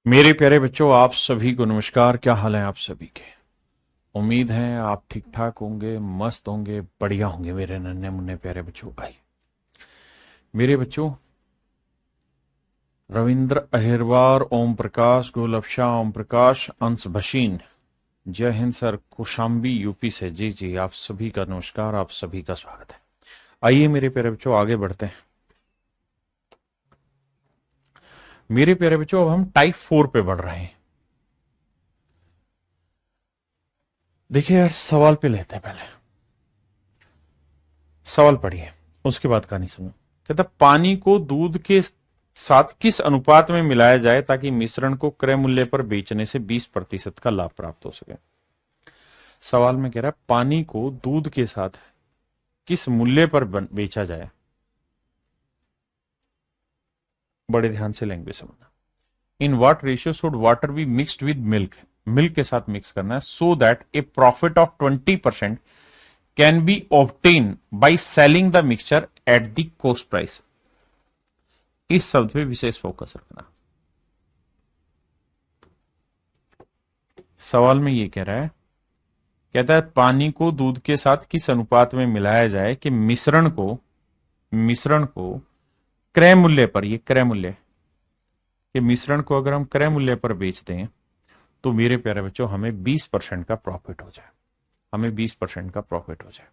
मेरे प्यारे बच्चों, आप सभी को नमस्कार। क्या हाल है आप सभी के? उम्मीद है आप ठीक ठाक होंगे, मस्त होंगे, बढ़िया होंगे मेरे नन्हे मुन्ने प्यारे बच्चों। भाई मेरे बच्चों, रविंद्र अहिरवार, ओम प्रकाश, गोलफशाह, ओम प्रकाश, अंश भसीन, जय हिंद सर, कौशाम्बी यूपी से। जी जी, आप सभी का नमस्कार, आप सभी का स्वागत है। आइए मेरे प्यारे बच्चों, आगे बढ़ते हैं। मेरे प्यारे बच्चों, अब हम टाइप 4 पे बढ़ रहे हैं। देखिए यार, सवाल पे लेते हैं। पहले सवाल पढ़िए, उसके बाद कहानी सुनो। कहता पानी को दूध के साथ किस अनुपात में मिलाया जाए ताकि मिश्रण को क्रय मूल्य पर बेचने से 20% का लाभ प्राप्त हो सके। सवाल में कह रहा है पानी को दूध के साथ किस मूल्य पर बेचा जाए। बड़े ध्यान से लैंग्वेज समझना। इन what ratio should water be mixed with milk. Milk के साथ मिक्स करना है, so that A profit of 20% can be obtain by selling the mixture at the cost price. इस शब्द पे विशेष फोकस रखना। सवाल में ये कह रहा है, कहता है पानी को दूध के साथ किस अनुपात में मिलाया जाए कि मिश्रण को क्रय मूल्य पर, ये क्रय मूल्य कि मिश्रण को अगर हम क्रय मूल्य पर बेचते हैं तो मेरे प्यारे बच्चों हमें 20% का प्रॉफिट हो जाए। हमें 20% का प्रॉफिट हो जाए।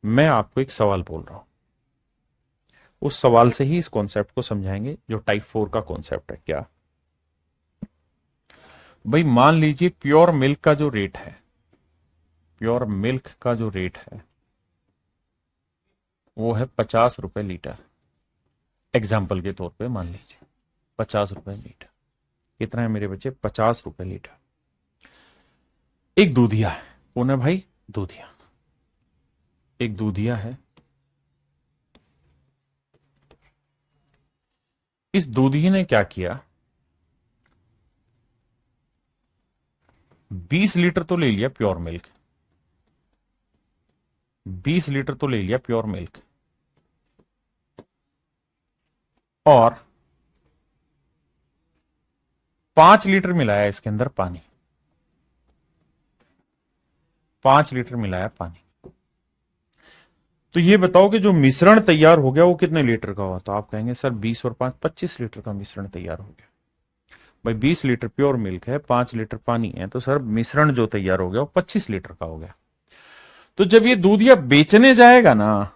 मैं आपको एक सवाल बोल रहा हूं, उस सवाल से ही इस कॉन्सेप्ट को समझाएंगे जो टाइप 4 का कॉन्सेप्ट है। क्या भाई, मान लीजिए प्योर मिल्क का जो रेट है, प्योर मिल्क का जो रेट है वो है 50 रुपए लीटर। एग्जाम्पल के तौर पे मान लीजिए 50 रुपए लीटर। कितना है मेरे बच्चे? 50 रुपए लीटर। एक दूधिया है, कौन है भाई? दूधिया। एक दूधिया है। इस दूधी ने क्या किया, 20 लीटर तो ले लिया प्योर मिल्क, 20 लीटर तो ले लिया प्योर मिल्क, और 5 लीटर मिलाया इसके अंदर पानी। 5 लीटर मिलाया पानी। तो ये बताओ कि जो मिश्रण तैयार हो गया वो कितने लीटर का हुआ? तो आप कहेंगे सर 20 और 5 25 लीटर का मिश्रण तैयार हो गया। भाई 20 लीटर प्योर मिल्क है, 5 लीटर पानी है, तो सर मिश्रण जो तैयार हो गया वो 25 लीटर का हो गया। तो जब ये दूधिया बेचने जाएगा ना,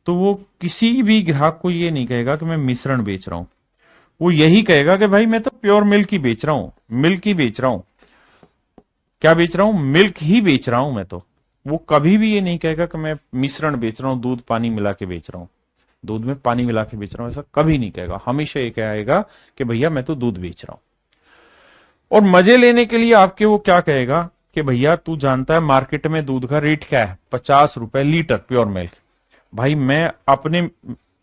तो वो किसी भी ग्राहक को ये नहीं कहेगा कि मैं मिश्रण बेच रहा हूं। वो यही कहेगा कि भाई मैं तो प्योर मिल्क ही बेच रहा हूं, मिल्क ही बेच रहा हूं। क्या बेच रहा हूं? मिल्क ही बेच रहा हूं मैं तो। वो कभी भी ये नहीं कहेगा कि मैं मिश्रण बेच रहा हूं, दूध पानी मिला के बेच रहा हूं, दूध में पानी मिला के बेच रहा हूं। ऐसा कभी नहीं कहेगा। हमेशा ये कहेगा कि भैया मैं तो दूध बेच रहा हूं। और मजे लेने के लिए आपके वो क्या कहेगा कि भैया तू जानता है मार्केट में दूध का रेट क्या है? 50 रुपए लीटर प्योर मिल्क। भाई मैं अपने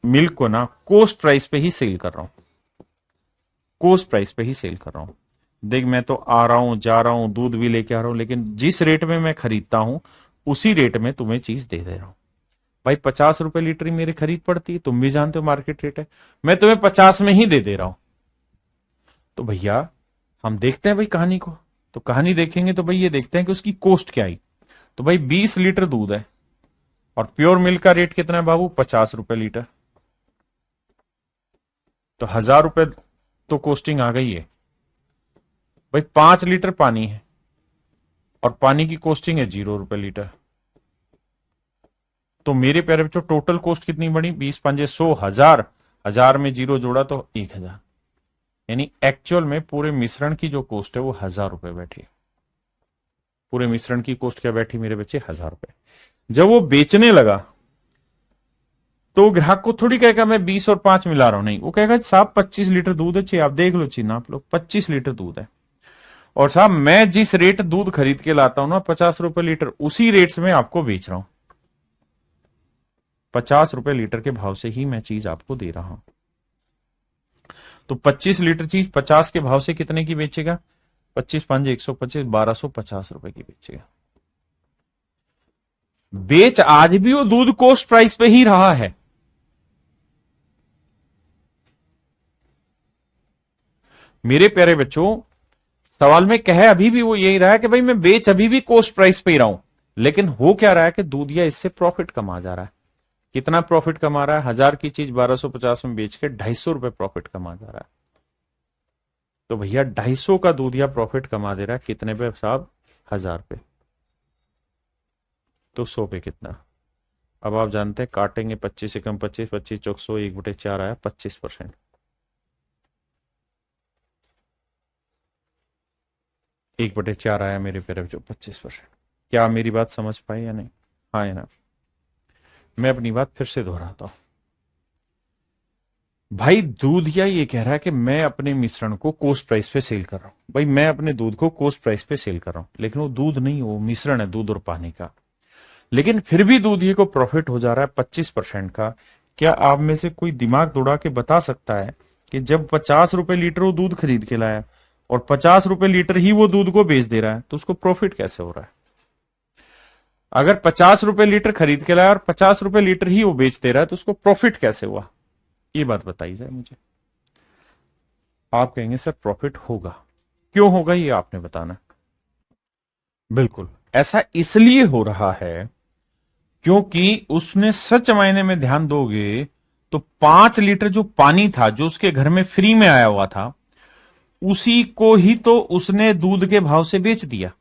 मिल्क को ना कोस्ट प्राइस पे ही सेल कर रहा हूं, कोस्ट प्राइस पे ही सेल कर रहा हूं। देख, मैं तो आ रहा हूं, जा रहा हूं, दूध भी लेके आ रहा हूं, लेकिन जिस रेट में मैं खरीदता हूं उसी रेट में तुम्हें चीज दे दे रहा हूं। भाई 50 रुपए लीटर ही मेरी खरीद पड़ती है, तुम भी जानते हो मार्केट रेट है, मैं तुम्हें 50 में ही दे दे रहा हूं। तो भैया हम देखते हैं भाई कहानी को। तो कहानी देखेंगे तो भाई ये देखते हैं कि उसकी कॉस्ट क्या आई। तो भाई 20 लीटर दूध है और प्योर मिल्क का रेट कितना है बाबू? 50 रुपए लीटर। तो 1000 रुपए तो कॉस्टिंग आ गई है। भाई 5 लीटर पानी है और पानी की कॉस्टिंग है 0 रुपए लीटर। तो मेरे प्यारे बच्चों टोटल कॉस्ट कितनी बनी? 20 5 100, 1000, 1000 में जीरो जोड़ा तो 1000। यानी एक्चुअल में पूरे मिश्रण की जो कॉस्ट है वो 1000 रुपए बैठी। पूरे मिश्रण की कॉस्ट क्या बैठी मेरे बच्चे? 1000 रुपए। जब वो बेचने लगा तो ग्राहक को थोड़ी कहेगा मैं 20 और 5 मिला रहा हूं, नहीं, वो कहेगा साहब 25 लीटर दूध है, चाहिए आप देख लो, चाहिए नाप लो, 25 लीटर दूध है। और साहब मैं जिस रेट दूध खरीद के लाता हूं ना 50 रुपए लीटर, उसी रेट से मैं आपको बेच रहा हूं। 50 रुपए लीटर के भाव से ही मैं चीज आपको दे रहा हूं। तो 25 लीटर चीज 50 के भाव से कितने की बेचेगा? 25 5 125, 1250 रुपए की बेचेगा। बेच आज भी वो दूध कोस्ट प्राइस पे ही रहा है। मेरे प्यारे बच्चों, सवाल में कहे अभी भी वो यही रहा है कि भाई मैं बेच अभी भी कॉस्ट प्राइस पे ही रहा हूं, लेकिन हो क्या रहा है कि दूधिया इससे प्रॉफिट कमा जा रहा है। कितना प्रॉफिट कमा रहा है? 1000 की चीज 1250 में बेच के 250 रुपए प्रॉफिट कमा जा रहा है। तो भैया 250 का दूधिया प्रॉफिट कमा दे रहा है कितने पे साहब? 1000 पे। तो 100 पे कितना? अब आप जानते हैं, काटेंगे 25 से कम 25, 25 चौक 100, 1/4 आया 25%। 1/4 आया मेरे प्यारे बच्चों 25%। क्या आप मेरी बात समझ पाए या नहीं? हाँ या ना? मैं अपनी बात फिर से दोहराता हूं। भाई दूधिया ये कह रहा है कि मैं अपने मिश्रण को कॉस्ट प्राइस पे सेल कर रहा हूं। भाई मैं अपने दूध को कॉस्ट प्राइस पे सेल कर रहा हूं, लेकिन वो दूध नहीं, वो मिश्रण है दूध और पानी का। लेकिन फिर भी दूधिये को प्रॉफिट हो जा रहा है 25% का। क्या आप में से कोई दिमाग दौड़ा के बता सकता है कि जब 50 रुपए लीटर वो दूध खरीद के लाया और 50 रुपए लीटर ही वो दूध को बेच दे रहा है, तो उसको प्रॉफिट कैसे हो रहा है? अगर 50 रुपए लीटर खरीद के लाया और 50 रुपए लीटर ही वो बेच दे रहा है, तो उसको प्रॉफिट कैसे हुआ? ये बात बताई जाए मुझे। आप कहेंगे सर प्रॉफिट होगा, क्यों होगा ये आपने बताना। बिल्कुल ऐसा इसलिए हो रहा है क्योंकि उसने सच मायने में ध्यान दोगे तो 5 लीटर जो पानी था जो उसके घर में फ्री में आया हुआ था, उसी को ही तो उसने दूध के भाव से बेच दिया।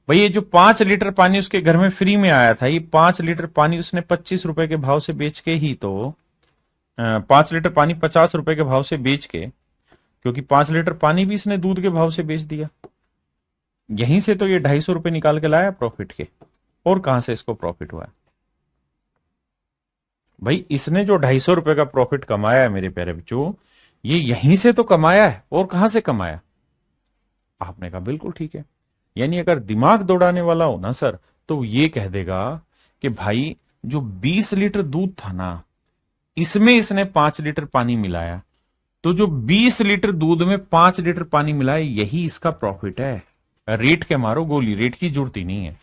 भाई ये जो 5 लीटर पानी उसके घर में फ्री में आया था, ये 5 लीटर पानी उसने 25 रुपए के भाव से बेच के ही तो 5 लीटर पानी 50 रुपए के भाव से बेच के, क्योंकि 5 लीटर पानी भी इसने दूध के भाव से बेच दिया। यहीं से तो ये 250 रुपए निकाल के लाया प्रॉफिट के। और कहां से इसको प्रॉफिट हुआ है? भाई इसने जो 250 रुपए का प्रॉफिट कमाया है मेरे प्यारे बच्चों, ये यहीं से तो कमाया है। और कहां से कमाया? आपने कहा बिल्कुल ठीक है। यानी अगर दिमाग दौड़ाने वाला हो ना सर, तो ये कह देगा कि भाई जो 20 लीटर दूध था ना, इसमें इसने 5 लीटर पानी मिलाया, तो जो 20 लीटर दूध में 5 लीटर पानी मिलाया, यही इसका प्रॉफिट है। रेट के मारो गोली, रेट की जरूरत ही नहीं है।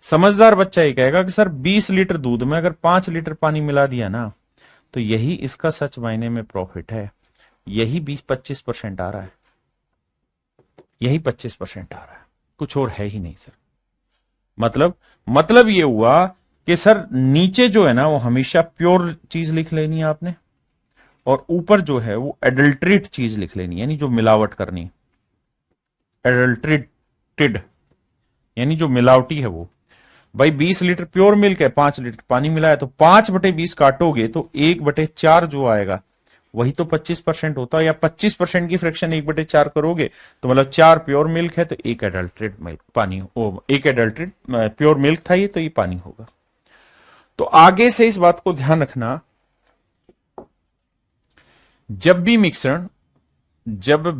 समझदार बच्चा ये कहेगा कि सर 20 लीटर दूध में अगर 5 लीटर पानी मिला दिया ना, तो यही इसका सच मायने में प्रॉफिट है। यही 20-25% आ रहा है, यही 25% आ रहा है, कुछ और है ही नहीं सर। मतलब ये हुआ कि सर नीचे जो है ना वो हमेशा प्योर चीज लिख लेनी है आपने, और ऊपर जो है वो एडल्ट्रेट चीज लिख लेनी, यानी जो मिलावट करनी, एडल्ट्रेटेड, यानी जो मिलावटी है वो। भाई 20 लीटर प्योर मिल्क है, 5 लीटर पानी मिलाया, तो 5/20 काटोगे तो 1/4 जो आएगा वही तो 25% होता है। या 25% की फ्रैक्शन 1/4 करोगे तो मतलब 4 प्योर मिल्क है, तो एक एडल्ट्रेट मिल्क पानी हो, एक एडल्ट्रेट प्योर मिल्क था ये, तो ये पानी होगा। तो आगे से इस बात को ध्यान रखना, जब भी मिश्रण जब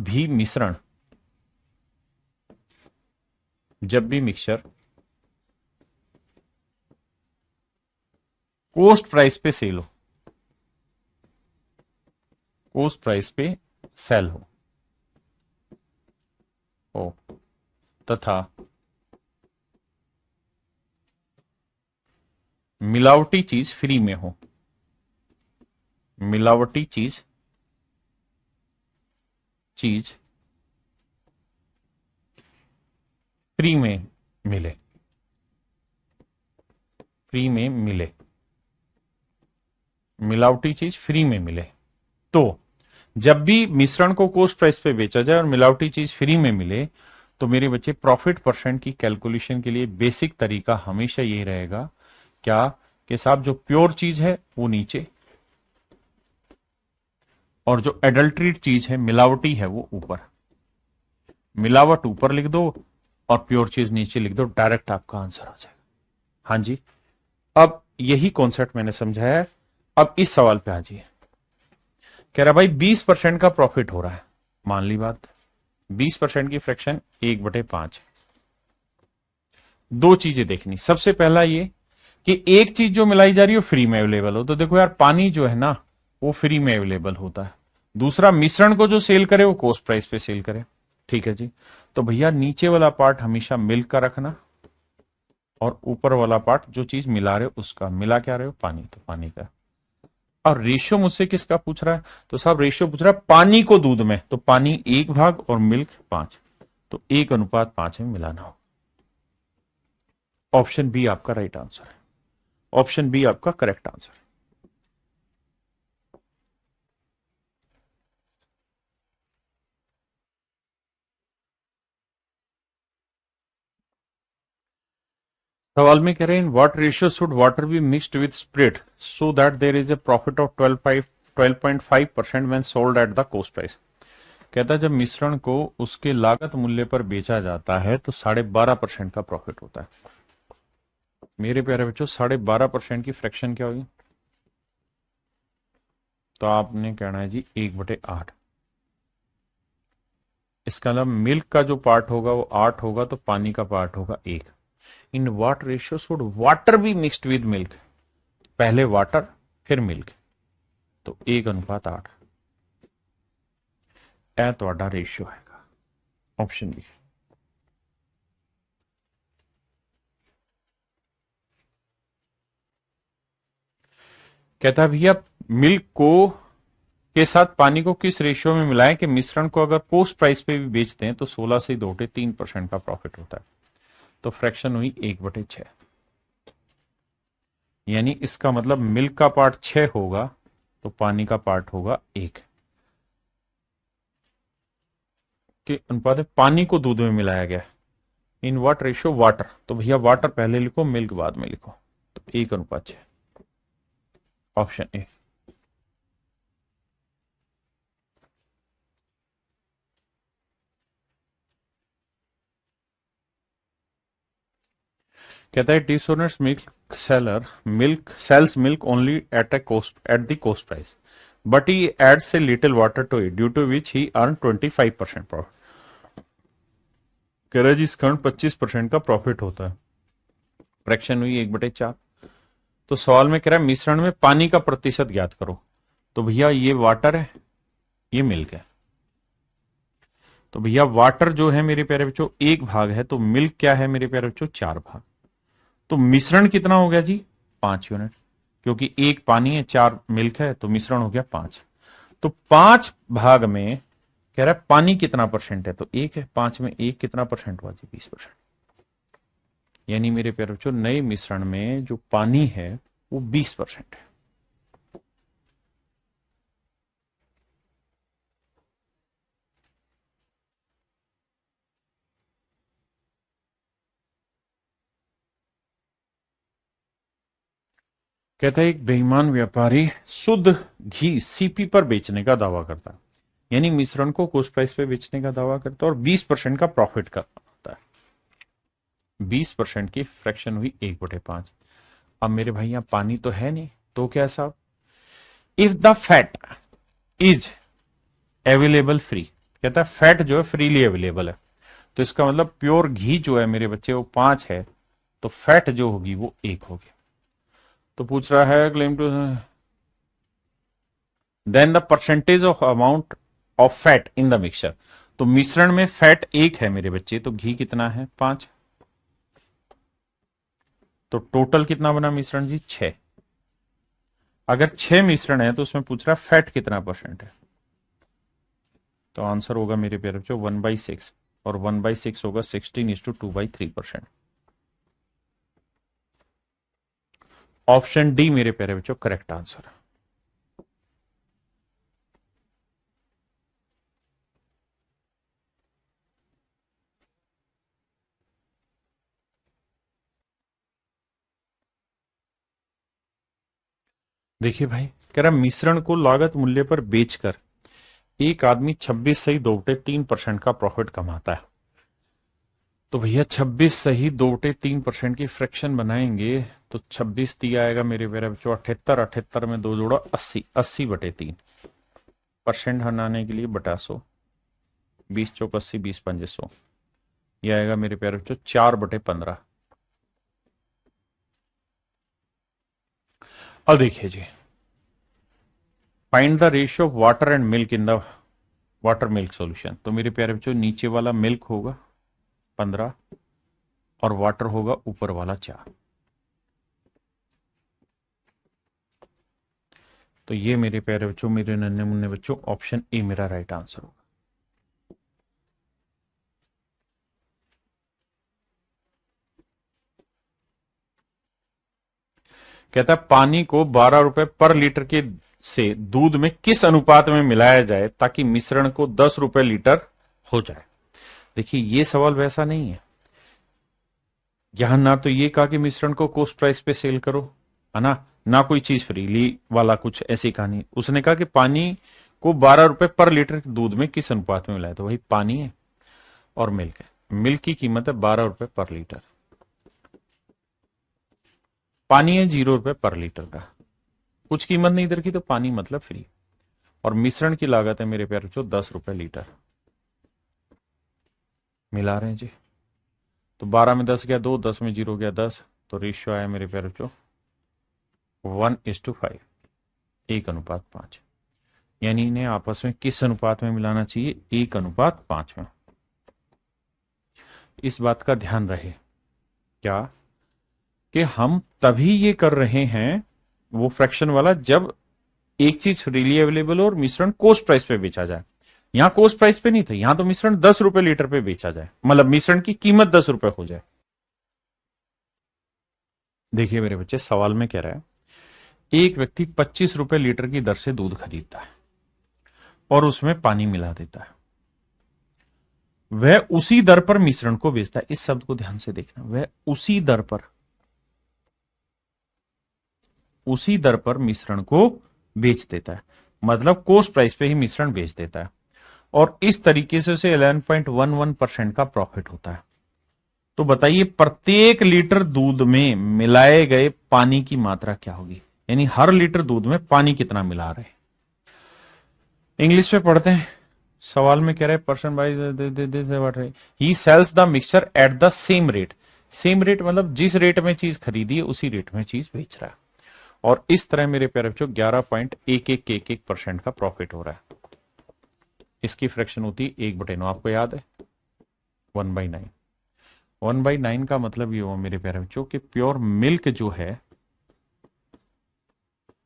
भी मिक्सर कॉस्ट प्राइस पे सेल हो तथा मिलावटी चीज फ्री में हो, मिलावटी चीज फ्री में मिले, मिलावटी चीज फ्री में मिले। तो जब भी मिश्रण को कॉस्ट प्राइस पे बेचा जाए और मिलावटी चीज फ्री में मिले, तो मेरे बच्चे प्रॉफिट परसेंट की कैलकुलेशन के लिए बेसिक तरीका हमेशा यही रहेगा, क्या कि साहब जो प्योर चीज है वो नीचे, और जो एडल्ट्रेट चीज है, मिलावटी है, वो ऊपर। मिलावट ऊपर लिख दो और प्योर चीज नीचे लिख दो, डायरेक्ट आपका आंसर आ जाएगा। हाँ जी, अब यही कॉन्सेप्ट मैंने समझाया। अब इस सवाल पे आ जाइए। कह रहा भाई 20% का प्रॉफिट हो रहा है, मान ली बात, 20% की फ्रैक्शन 1/5। दो चीजें देखनी, सबसे पहला ये कि एक चीज जो मिलाई जा रही हो फ्री में अवेलेबल हो, तो देखो यार पानी जो है ना वो फ्री में अवेलेबल होता है। दूसरा, मिश्रण को जो सेल करे वो कॉस्ट प्राइस पे सेल करे। ठीक है जी, तो भैया नीचे वाला पार्ट हमेशा मिल्क का रखना, और ऊपर वाला पार्ट जो चीज मिला रहे हो उसका, मिला क्या रहे हो? पानी, तो पानी का। और रेशियो मुझसे किसका पूछ रहा है? तो साहब रेशियो पूछ रहा है पानी को दूध में, तो पानी 1 भाग और मिल्क 5, तो 1:5 में मिलाना हो। ऑप्शन बी आपका राइट आंसर है, ऑप्शन बी आपका करेक्ट आंसर है। सवाल में कह रहे हैं what ratio should water be mixed with spirit so that there is a profit of 12.5% when sold at the cost price. कहता है जब मिश्रण को उसके लागत मूल्य पर बेचा जाता है तो 12.5% का प्रॉफिट होता है। मेरे प्यारे बच्चों 12.5% की फ्रैक्शन क्या होगी? तो आपने कहना है जी 1/8। इसका मतलब मिल्क का जो पार्ट होगा वो 8 होगा, तो पानी का पार्ट होगा 1। In what ratio should water be mixed with milk, पहले वाटर फिर मिल्क, तो 1:8 ए ਤੁਹਾਡਾ रेशियो है। Option B. कहता है भैया मिल्क को के साथ पानी को किस रेशियो में मिलाएं कि मिश्रण को अगर पोस्ट प्राइस पे भी बेचते हैं तो 16 से 2/3% का प्रॉफिट होता है। तो फ्रैक्शन हुई 1/6, यानी इसका मतलब मिल्क का पार्ट 6 होगा तो पानी का पार्ट होगा 1 के अनुपात में पानी को दूध में मिलाया गया। इन व्हाट रेशियो वाटर, तो भैया वाटर पहले लिखो मिल्क बाद में लिखो, तो 1:6। Option A. कहता है dishonest milk seller milk sells milk only at a cost at the cost price but he adds a little water to it due to which he earn 25% प्रॉफिट। कह रहा है जी इस कारण 25% का प्रॉफिट होता है। फ्रैक्शन हुई 1/4। तो सवाल में कह रहा है मिश्रण में पानी का प्रतिशत ज्ञात करो, तो भैया ये वाटर है, ये मिल्क है, तो भैया वाटर जो है मेरे प्यारे बच्चों 1 भाग है, तो मिल्क क्या है मेरे प्यारे बच्चों 4 भाग। तो मिश्रण कितना हो गया जी 5 यूनिट, क्योंकि 1 पानी है 4 मिल्क है, तो मिश्रण हो गया 5। तो 5 भाग में कह रहा है पानी कितना परसेंट है, तो 1 है, 5 में 1 कितना परसेंट हुआ जी 20%। यानी मेरे प्यारे बच्चों नए मिश्रण में जो पानी है वो 20% है। कहता है एक बेईमान व्यापारी शुद्ध घी सीपी पर बेचने का दावा करता है, यानी मिश्रण को कोस्ट प्राइस पे बेचने का दावा करता है और 20% का प्रॉफिट का होता है। 20% की फ्रैक्शन हुई 1/5। अब मेरे भाई यहां पानी तो है नहीं, तो क्या साहब if the fat is available free, कहता है फैट जो है फ्रीली अवेलेबल है, तो इसका मतलब प्योर घी जो है मेरे बच्चे वो 5 है, तो फैट जो होगी वो 1 होगी। तो पूछ रहा है claim to then the percentage of amount of fat in the mixture, तो मिश्रण में फैट 1 है मेरे बच्चे, तो घी कितना है 5, तो टोटल कितना बना मिश्रण जी 6। अगर 6 मिश्रण है तो उसमें पूछ रहा है फैट कितना परसेंट है, तो आंसर होगा मेरे प्यारे बच्चों 1/6, और 1/6 होगा 16:2/3%। ऑप्शन डी मेरे प्यारे बच्चों करेक्ट आंसर है। देखिए भाई कह रहा मिश्रण को लागत मूल्य पर बेचकर एक आदमी 26 सही 2/3% का प्रॉफिट कमाता है। तो भैया 26 सही 2/3% की फ्रैक्शन बनाएंगे तो 26 ती आएगा मेरे प्यारे बच्चों 78, 78 में 2 जोड़ा 80, 80/3 परसेंट हटाने के लिए बटा 100, 20 × 4 = 80, 20 × 5 = 100, यह आएगा मेरे प्यारे बच्चों 4/15। अब देखिए जी find the ratio of water and milk in the water milk solution, तो मेरे प्यारे बच्चों नीचे वाला मिल्क होगा 15 और वाटर होगा ऊपर वाला 4। तो ये मेरे प्यारे बच्चों, मेरे नन्हे मुन्ने बच्चों, ऑप्शन ए मेरा राइट आंसर होगा। कहता है पानी को 12 रुपए पर लीटर के से दूध में किस अनुपात में मिलाया जाए ताकि मिश्रण को 10 रुपए लीटर हो जाए। देखिए ये सवाल वैसा नहीं है, यहां ना तो ये कहा कि मिश्रण को कॉस्ट प्राइस पे सेल करो, है ना कोई चीज फ्रीली वाला कुछ ऐसी कहानी। उसने कहा कि पानी को 12 रुपए पर लीटर दूध में किस अनुपात में मिलाए, तो वही पानी है और मिल्क है। मिल्क की कीमत है 12 रुपए पर लीटर, पानी है 0 रुपए पर लीटर का, कुछ कीमत नहीं इधर की, तो पानी मतलब फ्री। और मिश्रण की लागत है मेरे प्यारे बच्चों 10 रुपए लीटर। मिला रहे हैं जी, तो 12 में 10 गया 2, 10 में 0 गया 10, तो रेशियो आया मेरे प्यारे बच्चों 1:5, 1:5। यानी इन्हें आपस में किस अनुपात में मिलाना चाहिए, 1:5 में। इस बात का ध्यान रहे क्या कि हम तभी ये कर रहे हैं वो फ्रैक्शन वाला जब एक चीज फ्रीली अवेलेबल हो और मिश्रण कोस्ट प्राइस पे बेचा जाए। यहां कोस्ट प्राइस पे नहीं था, यहां तो मिश्रण 10 रुपए लीटर पे बेचा जाए, मतलब मिश्रण की कीमत 10 रुपए हो जाए। देखिए मेरे बच्चे, सवाल में कह रहा है एक व्यक्ति 25 रुपए लीटर की दर से दूध खरीदता है और उसमें पानी मिला देता है। वह उसी दर पर मिश्रण को बेचता है। इस शब्द को ध्यान से देखना, वह उसी दर पर मिश्रण को बेच देता है, मतलब कोस्ट प्राइस पे ही मिश्रण बेच देता है, और इस तरीके से उसे 11.11% का प्रॉफिट होता है। तो बताइए प्रत्येक लीटर दूध में मिलाए गए पानी की मात्रा क्या होगी, यानी हर लीटर दूध में पानी कितना मिला रहे। इंग्लिश में पढ़ते हैं, सवाल में कह रहे person by he sells the mixture at the same rate. Same rate मतलब जिस रेट में चीज खरीदी है उसी रेट में चीज बेच रहा है, और इस तरह मेरे प्यारे बच्चों 11.1111% का प्रॉफिट हो रहा है। इसकी फ्रैक्शन होती है 1/9, आपको याद है 1/9। 1/9 का मतलब ये हुआ मेरे प्यारे बच्चों कि प्योर मिल्क जो है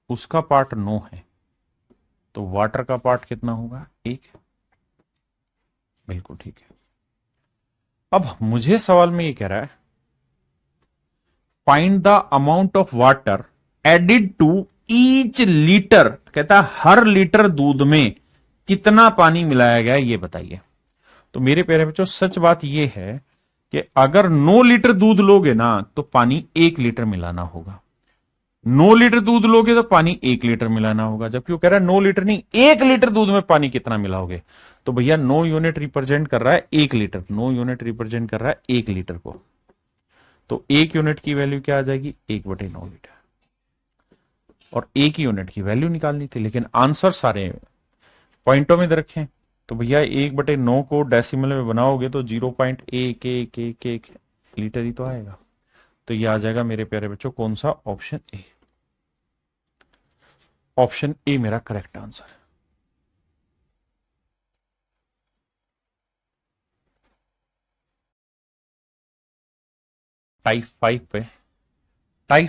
उसका पार्ट 9 है, तो वाटर का पार्ट कितना होगा 1। बिल्कुल ठीक है। अब मुझे सवाल में ये कह रहा है find the amount of water added to each litre, कहता है हर लीटर दूध में कितना पानी मिलाया गया ये बताइए। तो मेरे प्यारे बच्चों सच बात यह है कि अगर 9 लीटर दूध लोगे ना तो पानी 1 लीटर मिलाना होगा, 9 लीटर दूध लोगे तो पानी 1 लीटर मिलाना होगा। जबकि वो कह रहा है 9 लीटर नहीं 1 लीटर दूध में पानी कितना मिलाओगे, तो भैया 9 यूनिट रिप्रेजेंट कर रहा है 1 लीटर, 9 यूनिट रिप्रेजेंट कर रहा है 1 लीटर को, तो 1 यूनिट की वैल्यू क्या आ जाएगी 1/9 लीटर, और 1 यूनिट की वैल्यू निकालनी थी, लेकिन आंसर सारे पॉइंटों में रखें। तो भैया 1/9 को डेसिमल में बनाओगे तो 0.1111 लीटर ही तो आएगा। तो ये आ जाएगा मेरे प्यारे बच्चों कौन सा, ऑप्शन ए। ऑप्शन ए मेरा करेक्ट आंसर है। टाइप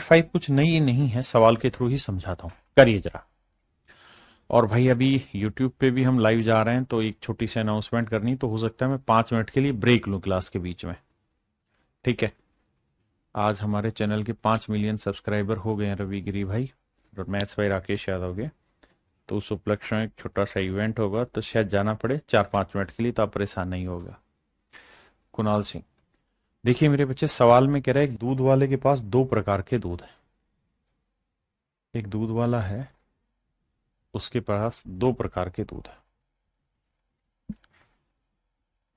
5 कुछ नई नहीं है, सवाल के थ्रू ही समझाता हूं, करिए जरा। और भाई अभी यूट्यूब पे भी हम लाइव जा रहे हैं, तो एक छोटी सी अनाउंसमेंट करनी, तो हो सकता है मैं 5 मिनट के लिए ब्रेक लूं क्लास के बीच में, ठीक है। आज हमारे चैनल के 5 मिलियन सब्सक्राइबर हो गए हैं रवि गिरी भाई और मैथ्स भाई राकेश यादव के, तो उस उपलक्ष्य में एक छोटा सा इवेंट होगा, तो शायद जाना पड़े 4-5 मिनट के लिए, तो आप परेशान नहीं होगा। कुणाल सिंह, देखिए मेरे बच्चे सवाल में कह रहे हैं दूध वाले के पास 2 प्रकार के दूध है। एक दूध वाला है, उसके पास 2 प्रकार के दूध है।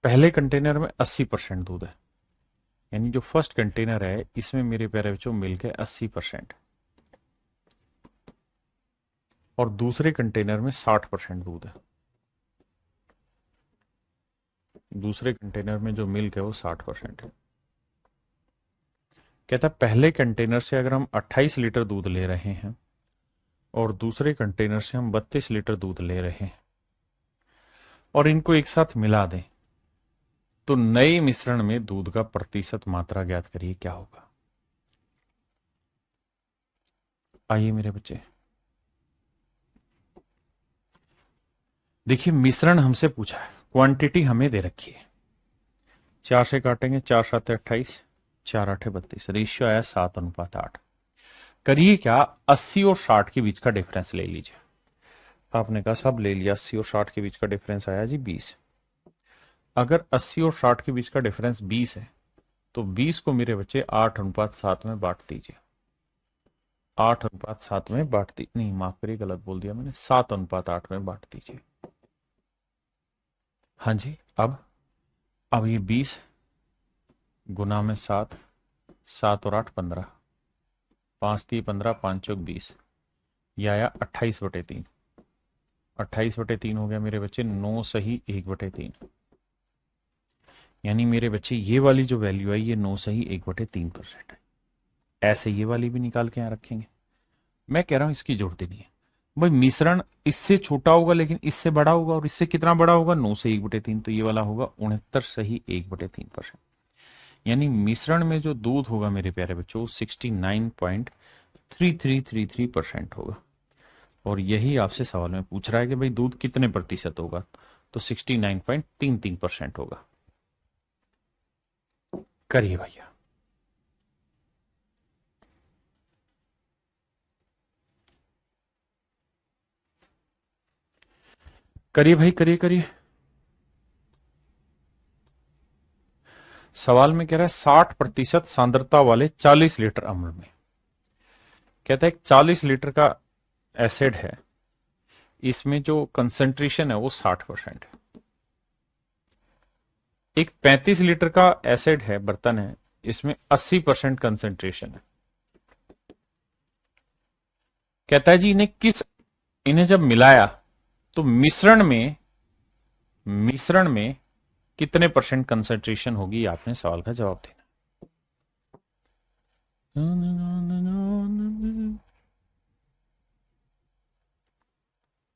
पहले कंटेनर में 80% दूध है, यानी जो फर्स्ट कंटेनर है इसमें मेरे प्यारे बच्चों मिल्क है 80%, और दूसरे कंटेनर में 60% दूध है। दूसरे कंटेनर में जो मिल्क है वो 60% है। कहता है पहले कंटेनर से अगर हम 28 लीटर दूध ले रहे हैं और दूसरे कंटेनर से हम 32 लीटर दूध ले रहे हैं और इनको एक साथ मिला दें, तो नए मिश्रण में दूध का प्रतिशत मात्रा ज्ञात करिए क्या होगा। आइए मेरे बच्चे, देखिए मिश्रण हमसे पूछा है, क्वांटिटी हमें दे रखी है, 4 से काटेंगे, 4 7 28, 4 8 32, रेशियो आया 7:8। करिए क्या, 80 और 60 के बीच का डिफरेंस ले लीजिए। आपने कहा साहब ले लिया, 80 और 60 के बीच का डिफरेंस आया जी 20। अगर 80 और 60 के बीच का डिफरेंस 20 है तो 20 को मेरे बच्चे 8:7 में बांट दीजिए। 8:7 में बांट दी, नहीं माफ करिए गलत बोल दिया मैंने, 7:8 में बांट दीजिए। हाँ जी, अब ये 20 गुना में 7, 7 और 8 15, 5 3 15, 5 चौक 20, यह आया 28/3। 28/3 हो गया मेरे बच्चे 9 सही 1/3, यानी मेरे बच्चे ये वाली जो वैल्यू है ये 9 सही 1/3% है। ऐसे ये वाली भी निकाल के यहां रखेंगे। मैं कह रहा हूं इसकी जरूरत ही नहीं है भाई, मिश्रण इससे छोटा होगा लेकिन इससे बड़ा होगा, और इससे कितना बड़ा होगा, 9 से 1/3, तो ये वाला होगा 69 सही 1/3%। यानी मिश्रण में जो दूध होगा मेरे प्यारे बच्चों 69.3333% होगा। और यही आपसे सवाल में पूछ रहा है कि भाई दूध कितने प्रतिशत होगा, तो 69.33% होगा। करिए भैया। करिए भाई, करिए करिए। सवाल में कह रहा है 60% सांद्रता वाले 40 लीटर अम्ल में, कहता है 40 लीटर का एसिड है, इसमें जो कंसंट्रेशन है वो 60% है। एक 35 लीटर का एसिड है, बर्तन है, इसमें 80% कंसंट्रेशन है। कहता है जी इन्हें जब मिलाया तो मिश्रण में कितने परसेंट कंसंट्रेशन होगी, आपने सवाल का जवाब देना।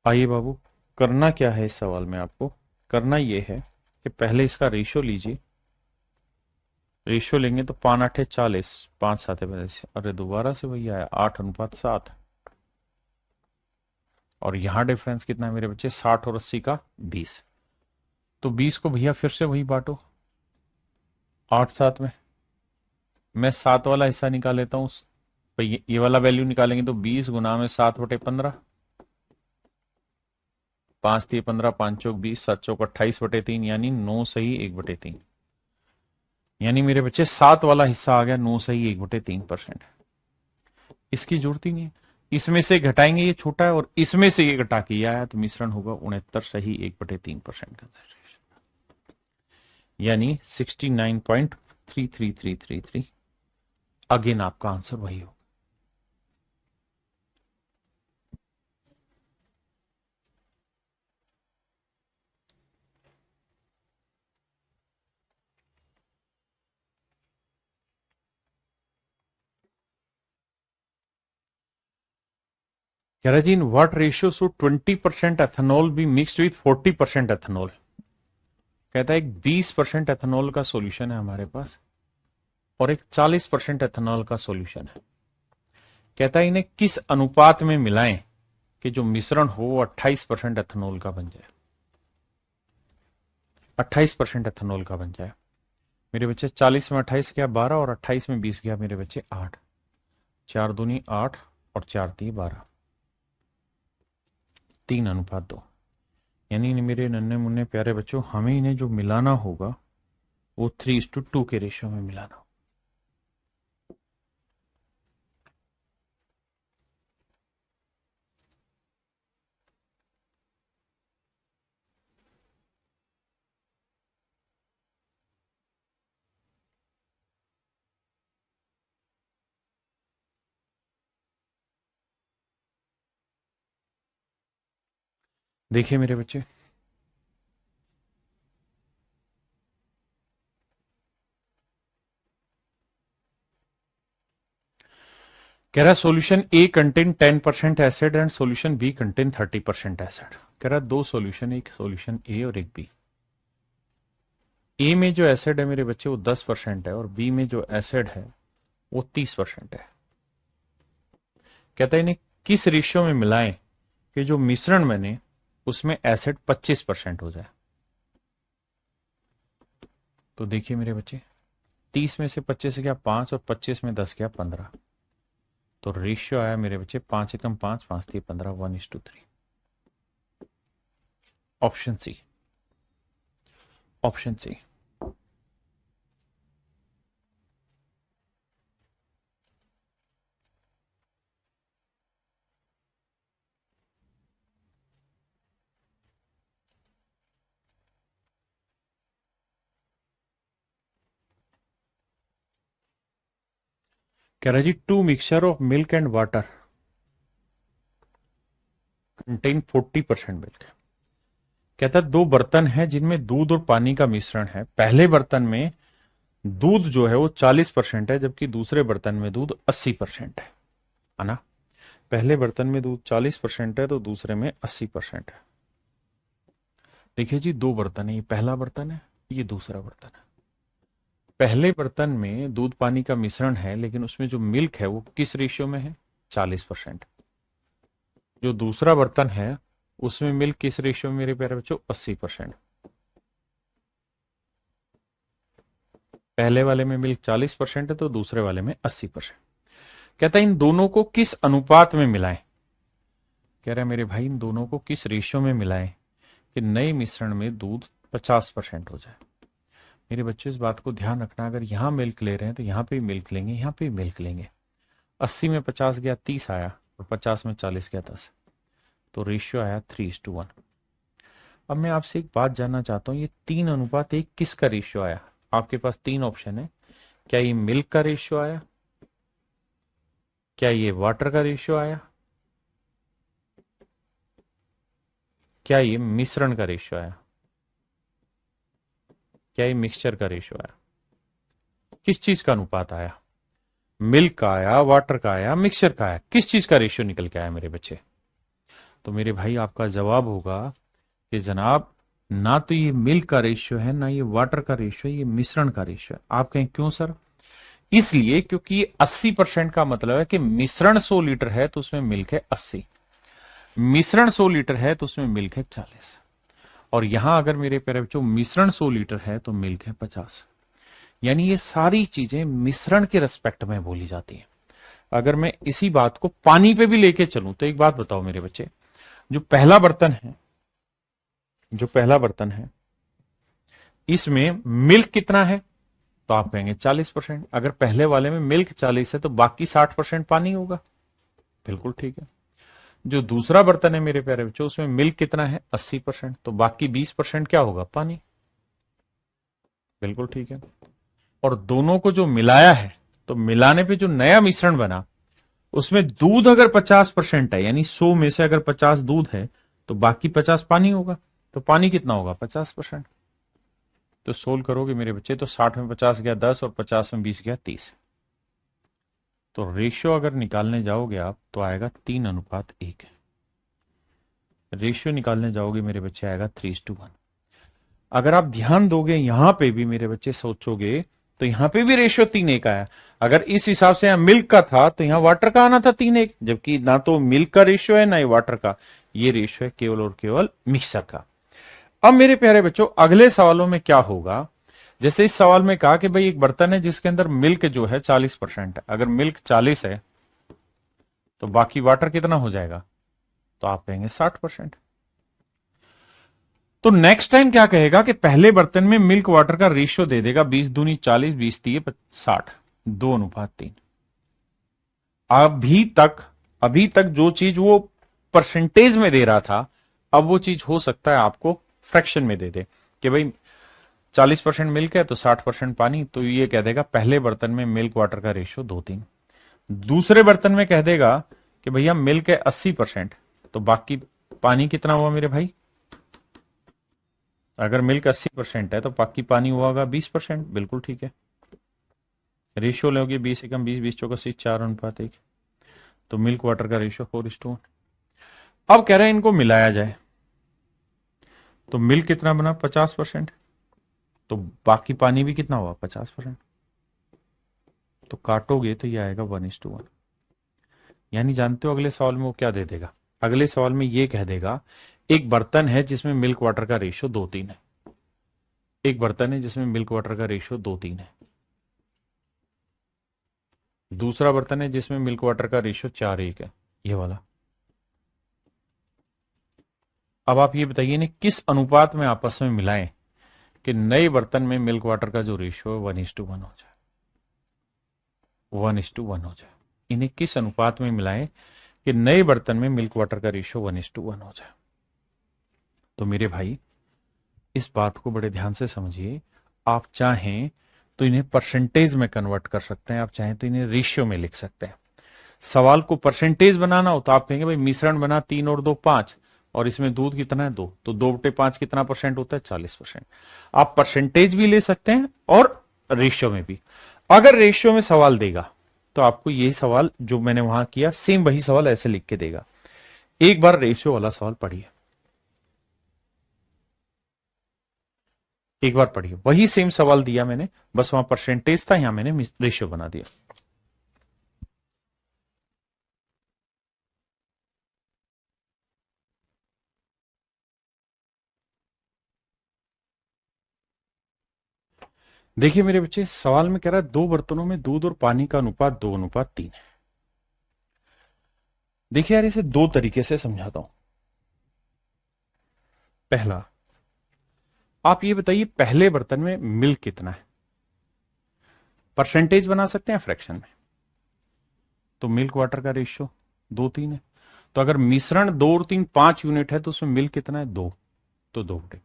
आइए बाबू, करना क्या है इस सवाल में, आपको करना यह है कि पहले इसका रेशियो लीजिए। रेशियो लेंगे तो 5 8 40, 5 7 42, अरे दोबारा से वही आया 8:7। और यहां डिफरेंस कितना है मेरे बच्चे, 60 और 80 का 20। तो 20 को भैया फिर से वही बांटो 8 7 में। मैं 7 वाला हिस्सा निकाल लेता हूं, भाई ये वाला वैल्यू निकालेंगे तो 20 गुना में 7/15, 5 3 15, 5 चौक 20, 7 चौक 28/3, यानी 9 सही 1/3। यानी मेरे बच्चे 7 वाला हिस्सा आ गया 9 सही 1/3%। इसकी जरूरत ही नहीं है, इसमें से घटाएंगे ये छोटा है, और इसमें से ये घटा के आया तो मिश्रण होगा 69 सही 1/3% कंसंट्रेशन, यानी 69.33333। अगेन आपका आंसर वही होगा। कह रहा जी in what ratio should 20% ethanol be mixed with 40% ethanol. कहता है एक 20% एथेनॉल का सॉल्यूशन है हमारे पास और एक 40% एथेनॉल का सॉल्यूशन है। कहता है इन्हें किस अनुपात में मिलाएं कि जो मिश्रण हो वो 28% एथेनॉल का बन जाए, 28% एथेनॉल का बन जाए। मेरे बच्चे 40 में 28 गया 12, और 28 में 20 गया मेरे बच्चे 8, 4 दूनी 8 और 4 3 12, 3:2। यानी मेरे नन्हे मुन्ने प्यारे बच्चों हमें इन्हें जो मिलाना होगा वो 3:2 के रेशियो में मिलाना होगा। देखिए मेरे बच्चे, कह रहा है solution A contain 10% acid and solution B contain 30% acid. कह रहा है दो सॉल्यूशन, एक सॉल्यूशन ए और एक बी। ए में जो एसिड है मेरे बच्चे वो 10% है, और बी में जो एसिड है वो 30% है। कहता है इन्हें किस रेशियो में मिलाएं कि जो मिश्रण बने उसमें एसिड 25% हो जाए। तो देखिए मेरे बच्चे, 30 में से 25 गया 5 और 25 में 10 गया 15। तो रेशियो आया मेरे बच्चे 5 एकम 5, 5 3 15, 1:3। Option C, option C. कह रहा जी, two mixture of milk and water contain 40% milk. कहता है दो बर्तन है जिनमें दूध और पानी का मिश्रण है। पहले बर्तन में दूध जो है वो 40% है, जबकि दूसरे बर्तन में दूध 80% है ना। पहले बर्तन में दूध 40% है तो दूसरे में 80% है। देखिए जी, दो बर्तन है, ये पहला बर्तन है, ये दूसरा बर्तन है। पहले बर्तन में दूध पानी का मिश्रण है, लेकिन उसमें जो मिल्क है वो किस रेशियो में है? 40%। जो दूसरा बर्तन है उसमें मिल्क किस रेशियो में मेरे प्यारे बच्चों? 80%। पहले वाले में मिल्क 40% है तो दूसरे वाले में 80%। कहता है इन दोनों को किस अनुपात में मिलाएं। कह रहा है मेरे भाई, इन दोनों को किस रेशियो में मिलाएं कि नए मिश्रण में दूध 50% हो जाए। मेरे बच्चों, इस बात को ध्यान रखना, अगर यहां मिल्क ले रहे हैं तो यहां पे भी मिल्क लेंगे, यहां पे भी मिल्क लेंगे। 80 में 50 गया 30 आया और 50 में 40 गया 10। तो रेशियो आया 3:1। अब मैं आपसे एक बात जानना चाहता हूं, ये 3:1 किसका रेशियो आया? आपके पास तीन ऑप्शन है। क्या ये मिल्क का रेशियो आया? क्या ये वाटर का रेशियो आया? क्या ये मिश्रण का रेशियो आया? क्या ये मिक्सचर का रेशियो आया? किस चीज का अनुपात आया? मिल्क का आया, वाटर का आया, मिक्सचर का आया? किस चीज का रेशियो निकल के आया मेरे बच्चे? तो मेरे भाई, आपका जवाब होगा कि जनाब, ना तो ये मिल्क का रेशियो है, ना ये वाटर का रेशियो है, ये मिश्रण का रेशियो है। आप कहें क्यों सर? इसलिए क्योंकि 80% का मतलब है कि मिश्रण 100 लीटर है तो उसमें मिल्क है 80, मिश्रण 100 लीटर है तो उसमें मिल्क है 40। और यहां अगर मेरे प्यारे बच्चों मिश्रण 100 लीटर है तो मिल्क है 50। यानी ये सारी चीजें मिश्रण के रेस्पेक्ट में बोली जाती हैं। अगर मैं इसी बात को पानी पे भी लेके चलूं तो एक बात बताओ मेरे बच्चे, जो पहला बर्तन है, जो पहला बर्तन है, इसमें मिल्क कितना है? तो आप कहेंगे 40%। अगर पहले वाले में मिल्क 40 है तो बाकी 60% पानी होगा। बिल्कुल ठीक है। जो दूसरा बर्तन है मेरे प्यारे बच्चों, उसमें मिल्क कितना है? 80%। तो बाकी 20% क्या होगा? पानी। बिल्कुल ठीक है। और दोनों को जो मिलाया है, तो मिलाने पे जो नया मिश्रण बना, उसमें दूध अगर 50% है, यानी 100 में से अगर 50 दूध है तो बाकी 50 पानी होगा। तो पानी कितना होगा? 50%। तो सोल्व करोगे मेरे बच्चे तो 60 में 50 गया 10 और 50 में 20 गया 30। तो रेशियो अगर निकालने जाओगे आप तो आएगा 3:1। रेशियो निकालने जाओगे मेरे बच्चे आएगा 3:1। अगर आप ध्यान दोगे यहां पे भी मेरे बच्चे सोचोगे तो यहां पे भी रेशियो 3:1 आया। अगर इस हिसाब से यहां मिल्क का था तो यहां वाटर का आना था 3:1, जबकि ना तो मिल्क का रेशियो है ना ही वाटर का, ये रेशियो है केवल और केवल मिक्सर का। अब मेरे प्यारे बच्चों, अगले सवालों में क्या होगा? जैसे इस सवाल में कहा कि भाई एक बर्तन है जिसके अंदर मिल्क जो है 40% है। अगर मिल्क 40 है तो बाकी वाटर कितना हो जाएगा? तो आप कहेंगे 60%। तो नेक्स्ट टाइम क्या कहेगा कि पहले बर्तन में मिल्क वाटर का रेशियो दे देगा 20 दूनी 40, 20 तीय 60, 2:3। अभी तक अभी तक जो चीज वो परसेंटेज में दे रहा था, अब वो चीज हो सकता है आपको फ्रैक्शन में दे दे कि भाई 40% मिल्क है तो 60% पानी। तो ये कह देगा पहले बर्तन में मिल्क वाटर का रेशियो 2:3। दूसरे बर्तन में कह देगा कि भैया मिल्क है 80%, तो बाकी पानी कितना हुआ मेरे भाई? अगर मिल्क 80% है तो बाकी पानी हुआ होगा 20%। बिल्कुल ठीक है। रेशियो लोगे 20 एकम 20, 20 चौका 4:1। तो मिल्क वाटर का रेशियो 4:1। अब कह रहे हैं इनको मिलाया जाए तो मिल्क कितना बना? 50%। तो बाकी पानी भी कितना हुआ? 50%। तो काटोगे तो ये आएगा 1:1। यानी जानते हो अगले सवाल में वो क्या दे देगा? अगले सवाल में ये कह देगा एक बर्तन है जिसमें मिल्क वाटर का रेशियो 2:3 है। एक बर्तन है जिसमें मिल्क वाटर का रेशियो 2:3 है। दूसरा बर्तन है जिसमें मिल्क वाटर का रेशियो 4:1 है, ये वाला। अब आप ये बताइए ना किस अनुपात में आपस में मिलाएं कि नए बर्तन में मिल्क वाटर का जो रेशियो है 1:1 हो जाए, 1:1 हो जाए। इन्हें किस अनुपात में मिलाएं कि नए बर्तन में मिल्क वाटर का रेशियो 1:1 हो जाए। तो मेरे भाई इस बात को बड़े ध्यान से समझिए। आप चाहें तो इन्हें परसेंटेज में कन्वर्ट कर सकते हैं, आप चाहें तो इन्हें रेशियो में लिख सकते हैं। सवाल को परसेंटेज बनाना हो तो आप कहेंगे भाई मिश्रण बना 3 और 2 5 और इसमें दूध कितना है 2, तो 2/5 कितना परसेंट होता है 40%। आप परसेंटेज भी ले सकते हैं और रेशियो में भी। अगर रेशियो में सवाल देगा तो आपको यही सवाल जो मैंने वहां किया सेम वही सवाल ऐसे लिख के देगा। एक बार रेशियो वाला सवाल पढ़िए, एक बार पढ़िए, वही सेम सवाल दिया मैंने, बस वहां परसेंटेज था, यहां मैंने रेशियो बना दिया। देखिए मेरे बच्चे, सवाल में कह रहा है दो बर्तनों में दूध और पानी का अनुपात 2:3 है। देखिए यार, इसे दो तरीके से समझाता हूं। पहला, आप ये बताइए पहले बर्तन में मिल्क कितना है। परसेंटेज बना सकते हैं फ्रैक्शन में, तो मिल्क वाटर का रेशियो 2:3 है। तो अगर मिश्रण 2 और 3 5 यूनिट है तो उसमें मिल्क कितना है 2, तो 2/5।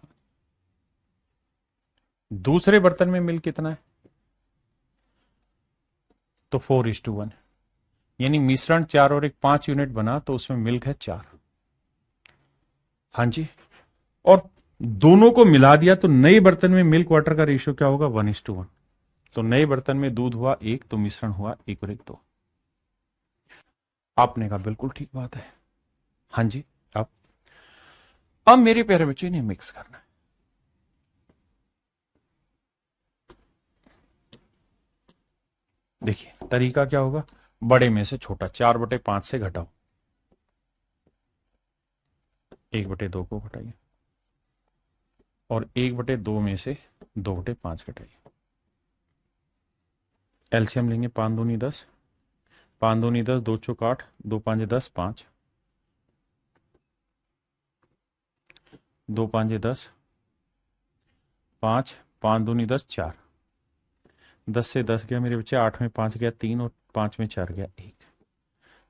दूसरे बर्तन में मिल्क कितना है, तो 4:1। यानी मिश्रण 4 और एक 5 यूनिट बना तो उसमें मिल्क है 4। हाँ जी। और दोनों को मिला दिया तो नए बर्तन में मिल्क वाटर का रेशियो क्या होगा 1:1। तो नए बर्तन में दूध हुआ 1, तो मिश्रण हुआ 1 और 1 2। आपने कहा बिल्कुल ठीक बात है। हाँ जी। अब मेरे प्यारे बच्चे ने मिक्स करना है। देखिए तरीका क्या होगा, बड़े में से छोटा 4/5 से घटाओ, 1/2 को घटाइए और 1/2 में से 2/5 घटाइए। एलसीएम लेंगे, 5 दूनी 10, 5 दूनी 10, 2 चौक 8, 2 5 10, 5, 2 5 10, 5, 5 दूनी 10, 4, 10 से 10 गया मेरे बच्चे, 8 में 5 गया 3 और 5 में 4 गया 1।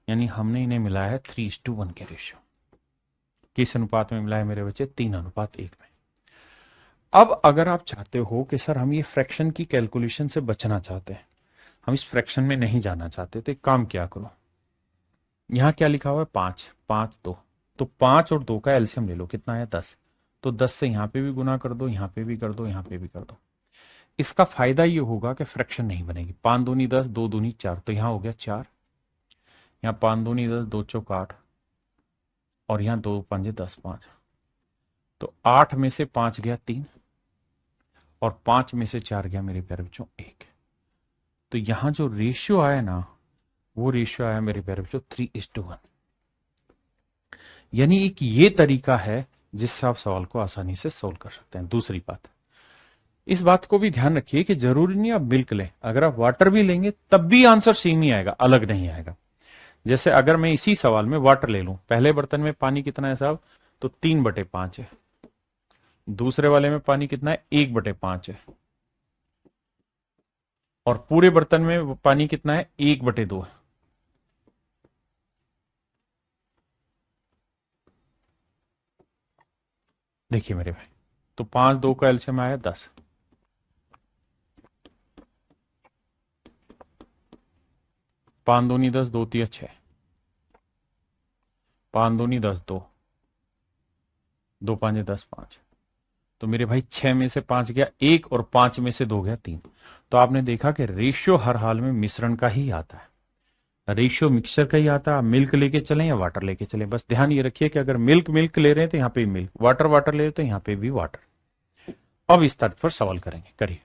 यानी हमने इन्हें मिलाया है 3:1 के रेशियो। किस अनुपात में मिला है मेरे बच्चे, 3:1 में। अब अगर आप चाहते हो कि सर हम ये फ्रैक्शन की कैलकुलेशन से बचना चाहते हैं, हम इस फ्रैक्शन में नहीं जाना चाहते, तो एक काम क्या करो, यहां क्या लिखा हुआ है 5 5 2, तो 5 और 2 का एलसीएम ले लो, कितना है 10। तो 10 से यहां पे भी गुना कर दो, यहां पे भी कर दो, यहां पे भी कर दो। इसका फायदा ये होगा कि फ्रैक्शन नहीं बनेगी। 5 दूनी 10, 2 दूनी 4, तो यहां हो गया 4, यहाँ 5 दूनी 10, 2 चौक 8 और यहाँ 2 5 10 5। तो 8 में से 5 गया 3 और 5 में से 4 गया मेरे प्यारे बच्चों 1। तो यहां जो रेशियो आया ना, वो रेशियो आया मेरे प्यारे बच्चों 3:1। यानी एक ये तरीका है जिससे आप सवाल को आसानी से सोल्व कर सकते हैं। दूसरी बात, इस बात को भी ध्यान रखिए कि जरूरी नहीं आप मिल्क लें, अगर आप वाटर भी लेंगे तब भी आंसर सेम ही आएगा, अलग नहीं आएगा। जैसे अगर मैं इसी सवाल में वाटर ले लूं, पहले बर्तन में पानी कितना है साहब, तो 3/5 है। दूसरे वाले में पानी कितना है, 1/5 है। और पूरे बर्तन में पानी कितना है, 1/2 है। देखिए मेरे भाई, तो 5 2 का एलसीएम आया 10, 5 दूनी 10, 2 तिया 6, 5 दूनी 10 2, 2 5 10 5। तो मेरे भाई 6 में से 5 गया 1 और 5 में से 2 गया 3। तो आपने देखा कि रेशियो हर हाल में मिश्रण का ही आता है, रेशियो मिक्सचर का ही आता है। आप मिल्क लेके चलें या वाटर लेके चलें, बस ध्यान ये रखिए कि अगर मिल्क मिल्क ले रहे हैं तो यहाँ पे भी मिल्क, वाटर वाटर ले रहे हैं तो यहाँ पे भी वाटर। अब इस तर्ज पर सवाल करेंगे, करिए।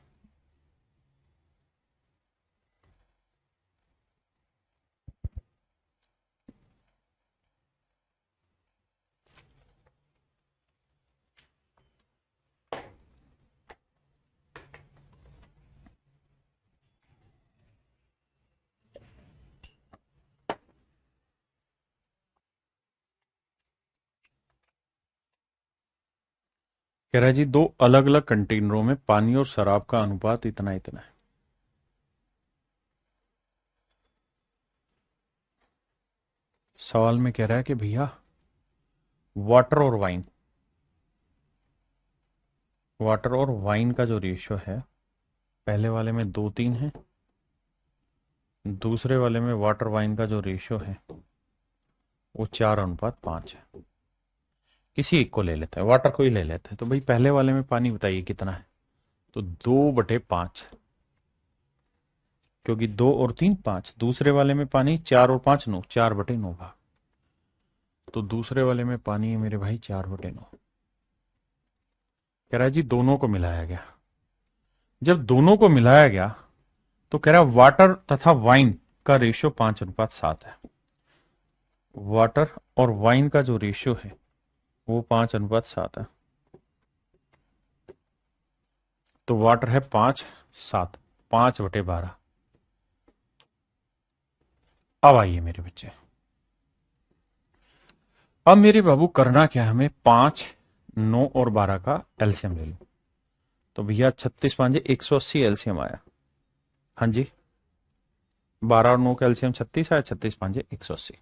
कह रहा है जी दो अलग अलग कंटेनरों में पानी और शराब का अनुपात इतना इतना है। सवाल में कह रहा है कि भैया वाटर और वाइन, वाटर और वाइन का जो रेशियो है, पहले वाले में 2:3 है, दूसरे वाले में वाटर वाइन का जो रेशियो है वो 4:5 है। किसी एक को ले लेता है, वाटर को ही ले लेता है। तो भाई पहले वाले में पानी बताइए कितना है, तो 2/5, क्योंकि 2 और 3 5। दूसरे वाले में पानी 4 और 5 9, 4/9 भाग। तो दूसरे वाले में पानी है मेरे भाई 4/9। कह रहा है जी दोनों को मिलाया गया। जब दोनों को मिलाया गया तो कह रहा है वाटर तथा वाइन का रेशियो 5:7 है। वाटर और वाइन का जो रेशियो है वो 5:7 है। तो वाटर है 5/7, 5/12। अब आइए मेरे बच्चे, अब मेरे बाबू करना क्या है, हमें 5, 9 और 12 का एलसीएम ले लो। तो भैया 36 5 180 एलसीएम आया। हाँ जी, 12 और 9 का एलसीएम 36 आया, 36 5 180।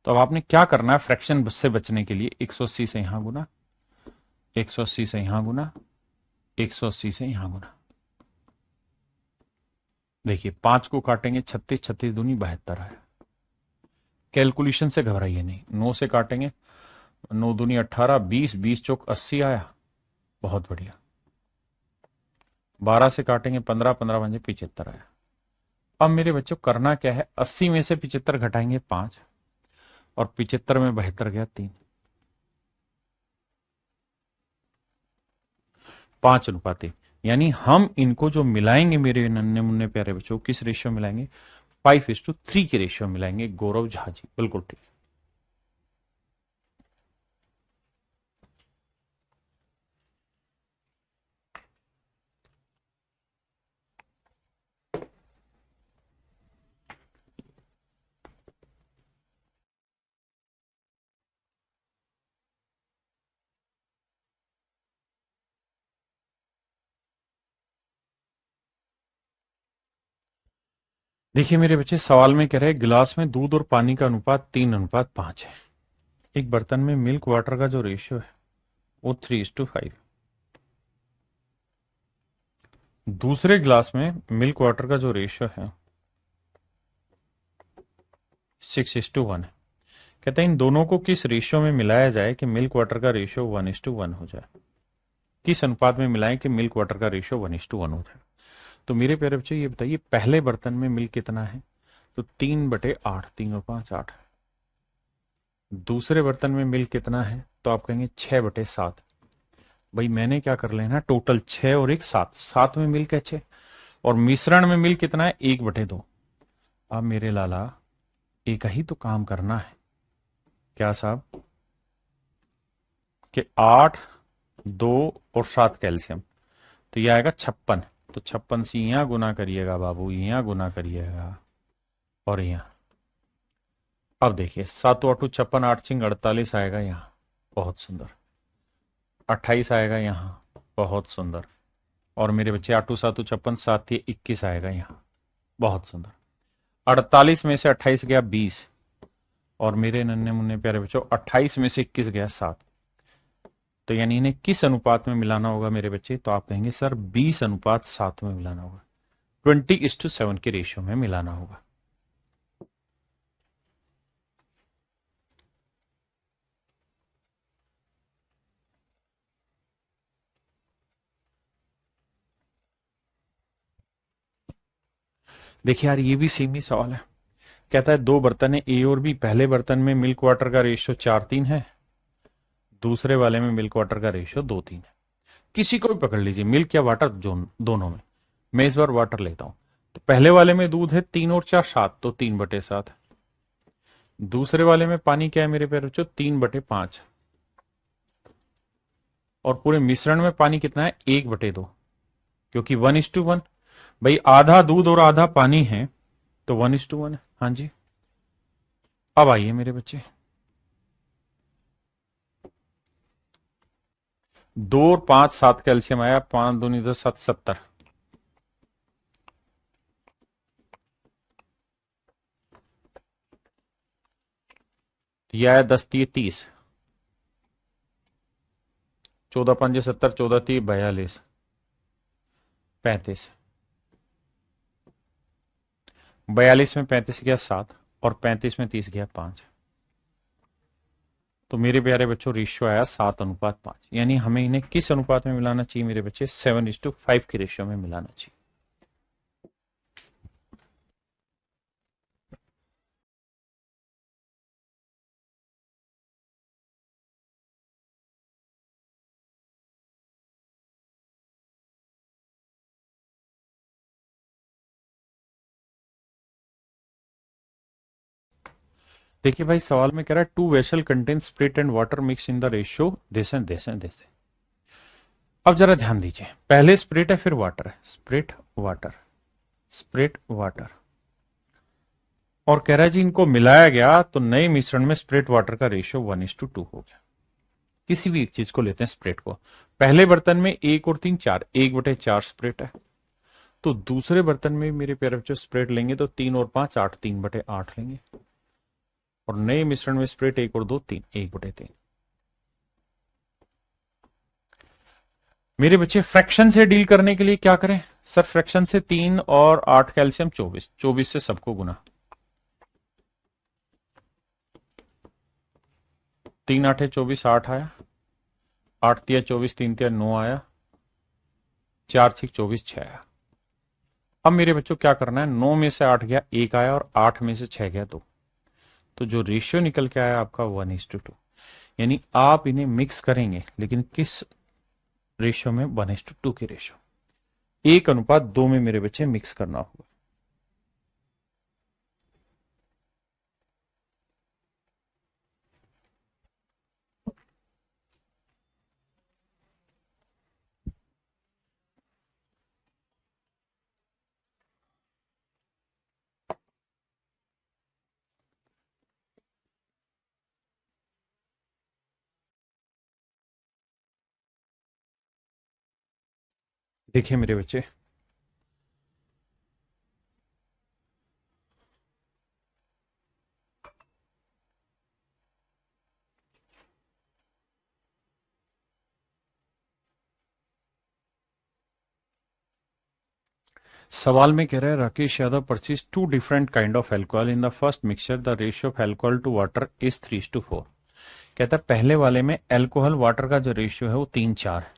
तो अब आपने क्या करना है, फ्रैक्शन से बचने के लिए 180 से यहां गुना, 180 से यहां गुना, 180 से यहां गुना। देखिए 5 को काटेंगे 36, 36 दूनी 72 आया। कैलकुलेशन से घबराइए नहीं। 9 से काटेंगे, 9 दूनी 18, 20, 20 चौक 80 आया, बहुत बढ़िया। 12 से काटेंगे 15, 15 पंजे 75 आया। अब मेरे बच्चों करना क्या है, 80 में से 75 घटाएंगे 5, और 75 में 72 गया 3, 5:1। यानी हम इनको जो मिलाएंगे मेरे नन्हे मुन्ने प्यारे बच्चों, किस रेशियो मिलाएंगे, 5:3 के रेशियो मिलाएंगे। गौरव झा जी बिल्कुल ठीक। देखिए मेरे बच्चे, सवाल में कह रहे हैं गिलास में दूध और पानी का अनुपात 3:5 है। एक बर्तन में मिल्क वाटर का जो रेशियो है वो 3:5। दूसरे गिलास में मिल्क वाटर का जो रेशियो है 6:1 है। कहते हैं इन दोनों को किस रेशियो में मिलाया जाए कि मिल्क वाटर का रेशियो 1:1 हो जाए। किस अनुपात में मिलाएं कि मिल्क वाटर का रेशियो 1:1 हो जाए। तो मेरे प्यारे बच्चों ये बताइए, पहले बर्तन में मिल्क कितना है, तो 3/8, 3 और 5 8। दूसरे बर्तन में मिल्क कितना है, तो आप कहेंगे 6/7। भाई मैंने क्या कर लेना, टोटल 6 और 1 7, 7 में मिल्क है 6, और मिश्रण में मिल्क कितना है 1/2। अब मेरे लाला एक ही तो काम करना है, क्या साहब, कि 8, 2 और 7 कैल्शियम, तो यह आएगा 56। तो 56 से यहां गुना करिएगा बाबू, यहां गुना करिएगा, और यहां। अब देखिए 7 8 56, 8 6 48 आएगा यहां, बहुत सुंदर। 28 आएगा यहां, बहुत सुंदर। और मेरे बच्चे 8 7 56, 7 21 आएगा यहां, बहुत सुंदर। 48 में से 28 गया 20, और मेरे नन्हे मुन्ने प्यारे बच्चों 28 में से 21 गया 7। तो यानी इन्हें किस अनुपात में मिलाना होगा मेरे बच्चे, तो आप कहेंगे सर 20:7 में मिलाना होगा, 20:7 के रेशियो में मिलाना होगा। देखिए यार ये भी सेम ही सवाल है। कहता है दो बर्तन है ए और बी, पहले बर्तन में मिल्क वाटर का रेशियो 4:3 है, दूसरे वाले में मिल्क वाटर का रेशियो 2:3 है। किसी को भी पकड़ लीजिए, मिल्क या वाटर दोनों में। मैं इस बार वाटर लेता हूं। तो पहले वाले में दूध है 3 और 4 7, तो 3/7। दूसरे वाले में पानी क्या है मेरे प्यारे बच्चों, 3/5। और पूरे मिश्रण में पानी कितना है, 1/2, क्योंकि 1:1। भाई आधा दूध और आधा पानी है, तो 1:1 है। हाँ जी। अब आइए मेरे बच्चे, 2 और 5 7 कैल्शियम आया, 5 दूनी 10 7 70। यह आया 10 3 30, 14 5 70, 14 3 42, 35, 42 में 35 गया 7, और 35 में 30 गया 5। तो मेरे प्यारे बच्चों रेशियो आया 7:5। यानी हमें इन्हें किस अनुपात में मिलाना चाहिए मेरे बच्चे? 7:5 की रेशियो में मिलाना चाहिए। देखिए भाई सवाल में कह रहा है 2 vessel contain spirit and water mix in the ratio this and this and this. अब जरा ध्यान दीजिए, पहले स्प्रिट है फिर वाटर है, स्प्रिट वाटर, स्प्रिट वाटर, और कह रहा है जी इनको मिलाया गया तो नए मिश्रण में स्प्रिट वाटर का रेशियो 1:2 हो गया। किसी भी एक चीज को लेते हैं स्प्रिट को, पहले बर्तन में 1 और 3 4, 1/4 स्प्रिट है। तो दूसरे बर्तन में मेरे प्यारे बच्चों स्प्रिट लेंगे तो 3 और 5 8, 3/8 लेंगे। और नए मिश्रण में स्प्रिट 1 और 2 3, 1/3। मेरे बच्चे फ्रैक्शन से डील करने के लिए क्या करें? सर फ्रैक्शन से 3 और 8 कैल्शियम 24, 24 से सबको गुना, 3 8 24, 8 आया, 8 तिया 24, 3 तिया 9 आया, 4 6 24, 6 आया। अब मेरे बच्चों क्या करना है, 9 में से 8 गया 1 आया, और 8 में से 6 गया 2। तो जो रेशियो निकल के आया आपका 1:2। यानी आप इन्हें मिक्स करेंगे, लेकिन किस रेशियो में? 1:2 के रेशियो, 1:2 में मेरे बच्चे मिक्स करना होगा। देखिए मेरे बच्चे, सवाल में कह रहा है Rakesh Yadav purchase 2 different kind of alcohol in the first mixture, the ratio of alcohol to water is 3:4। कहता है पहले वाले में एल्कोहल वाटर का जो रेशियो है वो 3:4 है,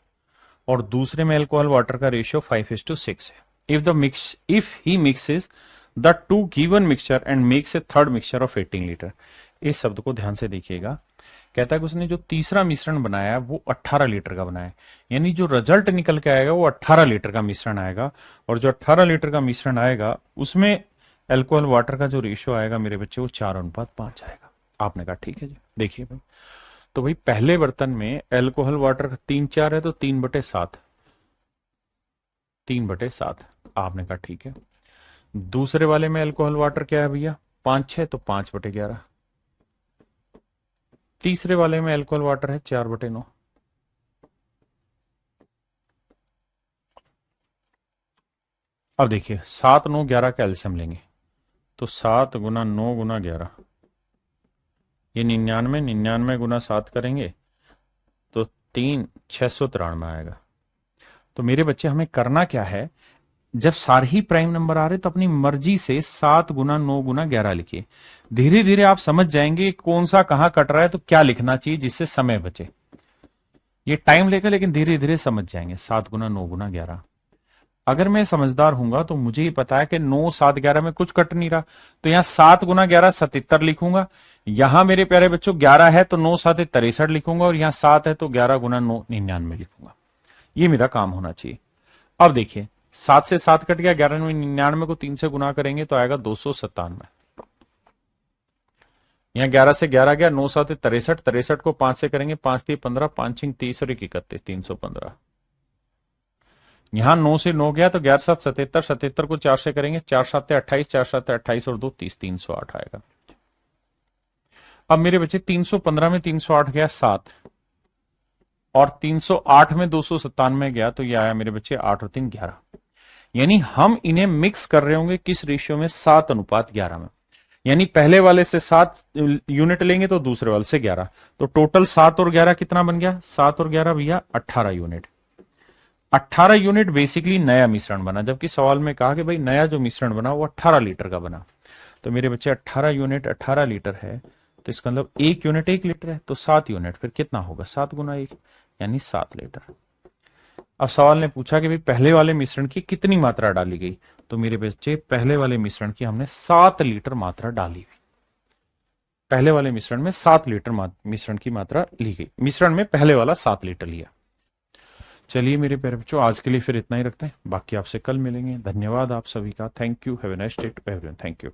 और दूसरे में एल्कोहल वाटर का रेशियो 5:6 है। If he mixes the 2 given mixture and makes a third mixture of 18 litre. इस शब्द को ध्यान से देखिएगा, कहता है कि उसने जो तीसरा मिश्रण बनाया वो 18 लीटर का बनाया है। यानी जो रिजल्ट निकल के आएगा वो 18 लीटर का मिश्रण आएगा, और जो 18 लीटर का मिश्रण आएगा उसमें एल्कोहल वाटर का जो रेशियो आएगा मेरे बच्चे वो 4:5 आएगा। आपने कहा ठीक है जी। देखिए भाई, तो भाई पहले बर्तन में एल्कोहल वाटर का 3:4 है तो 3/7, 3/7। आपने कहा ठीक है। दूसरे वाले में एल्कोहल वाटर क्या है भैया? 5:6 तो 5/11। तीसरे वाले में एल्कोहल वाटर है 4/9। अब देखिए 7 9 11 कैल्शियम लेंगे तो 7 गुना 9 गुना 11, ये 99, 99 गुना 7 करेंगे तो 693 आएगा। तो मेरे बच्चे हमें करना क्या है, जब सारे ही प्राइम नंबर आ रहे तो अपनी मर्जी से 7 गुना 9 गुना 11 लिखिए। धीरे धीरे आप समझ जाएंगे कौन सा कहां कट रहा है तो क्या लिखना चाहिए जिससे समय बचे। ये टाइम लेगा लेकिन धीरे धीरे समझ जाएंगे। 7 गुना 9 गुना 11, अगर मैं समझदार हूंगा तो मुझे ही पता है कि 9 7 11 में कुछ कट नहीं रहा, तो यहां 7 गुना 11 77 लिखूंगा। यहां मेरे प्यारे बच्चों 11 है तो 9 7 63 लिखूंगा, और यहां 7 है तो 11 गुना 9 99 लिखूंगा। ये मेरा काम होना चाहिए। अब देखिए 7 से 7 कट गया, 11 में 99 को 3 से गुना करेंगे तो आएगा 297। यहाँ 11 से 11 गया, 9 7 63, 63 को 5 से करेंगे, 5 3 15, 5 6 30 और 1 31, 315। यहां 9 से 9 गया तो 11 7 77, 77 को 4 से करेंगे, 4 7 28, 4 7 28 और 2 30, 308 आएगा। अब मेरे बच्चे 315 में 308 गया 7, और 308 में 297 गया तो ये आया मेरे बच्चे 8 और 3 11। यानी हम इन्हें मिक्स कर रहे होंगे किस रेशियो में, 7:11 में। यानी पहले वाले से 7 यूनिट लेंगे तो दूसरे वाले से 11, तो टोटल 7 और 11 कितना बन गया, 7 और 11 भैया 18 यूनिट। 18 यूनिट बेसिकली नया मिश्रण बना, जबकि सवाल में कहा कि भाई नया जो मिश्रण बना वो 18 लीटर का बना। तो मेरे बच्चे 18 यूनिट 18 लीटर है, तो इसका मतलब 1 यूनिट 1 लीटर है, तो 7 यूनिट फिर कितना होगा, 7 गुना 1 यानी 7 लीटर। अब सवाल ने पूछा कि भाई पहले वाले मिश्रण की कितनी मात्रा डाली गई, तो मेरे बच्चे पहले वाले मिश्रण की हमने 7 लीटर मात्रा डाली हुई। पहले वाले मिश्रण में 7 लीटर मिश्रण की मात्रा ली गई, मिश्रण में पहले वाला 7 लीटर लिया। चलिए मेरे प्यारे बच्चों, आज के लिए फिर इतना ही रखते हैं, बाकी आपसे कल मिलेंगे। धन्यवाद आप सभी का, thank you, have a nice day to everyone, thank you.